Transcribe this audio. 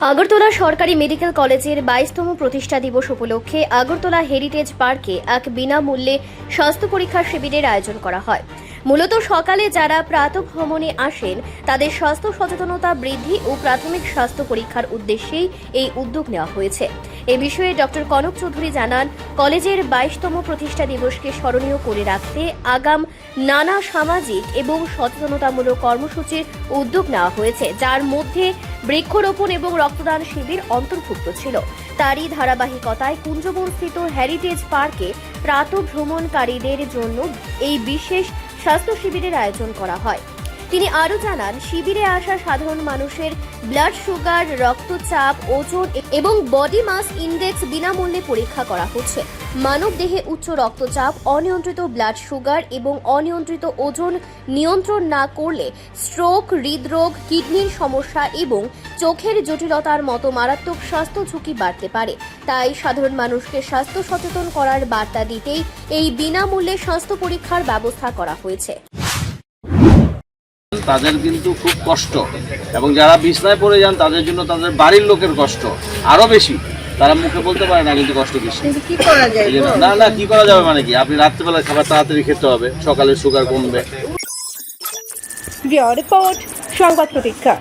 আগরতলা সরকারি মেডিকেল কলেজের 22তম প্রতিষ্ঠা দিবস উপলক্ষে আগরতলা হেরিটেজ পার্কে এক বিনামূল্যে স্বাস্থ্য পরীক্ষা শিবিরের আয়োজন করা হয়। মূলত সকালে যারা প্রাতঃভ্রমণে আসেন তাদের স্বাস্থ্য সচেতনতা বৃদ্ধি ও প্রাথমিক স্বাস্থ্য পরীক্ষার উদ্দেশ্যেই এই উদ্যোগ নেওয়া হয়েছে। এ বিষয়ে ডক্টর কনক চৌধুরী জানান, কলেজের 22তম প্রতিষ্ঠা দিবসকে স্মরণীয় করে রাখতে আগাম নানা সামাজিক এবং সচেতনতামূলক কর্মসূচির উদ্যোগ নেওয়া হয়েছে, যার মধ্যে বৃক্ষরোপণ এবং রক্তদান শিবির অন্তর্ভুক্ত ছিল। তারই ধারাবাহিকতায় কুঞ্জবনস্থিত হেরিটেজ পার্কে প্রাতঃভ্রমণকারীদের জন্য এই বিশেষ স্বাস্থ্য শিবিরের আয়োজন করা হয়। তিনি আরও জানান, শিবিরে আসা সাধারণ মানুষের ব্লাড সুগার, রক্তচাপ, ওজন এবং বডি মাস ইনডেক্স বিনামূল্যে পরীক্ষা করা হচ্ছে। মানব দেহে উচ্চ রক্তচাপ, অনিয়ন্ত্রিত ব্লাড সুগার এবং অনিয়ন্ত্রিত ওজন নিয়ন্ত্রণ না করলে স্ট্রোক, হৃদরোগ, কিডনির সমস্যা এবং চোখের জটিলতার মতো মারাত্মক স্বাস্থ্য ঝুঁকি বাড়তে পারে। তাই সাধারণ মানুষকে স্বাস্থ্য সচেতন করার বার্তা দিতেই এই বিনামূল্যে স্বাস্থ্য পরীক্ষার ব্যবস্থা করা হয়েছে। তাদের কিন্তু খুব কষ্ট, এবং যারা বিছনায় পড়ে যান তাদের জন্য তাদের বাড়ির লোকের কষ্ট আরো বেশি। তারা মুখে বলতে পারে না, কিন্তু কষ্ট বেশি। কি করা যায়? না কি করা যাবে মানে কি, আপনি রাত্রেবেলা খাবার তাড়াতাড়ি খেতে হবে, সকালে সুগার কমবে। রিপোর্ট সংবাদ প্রতীক্ষা।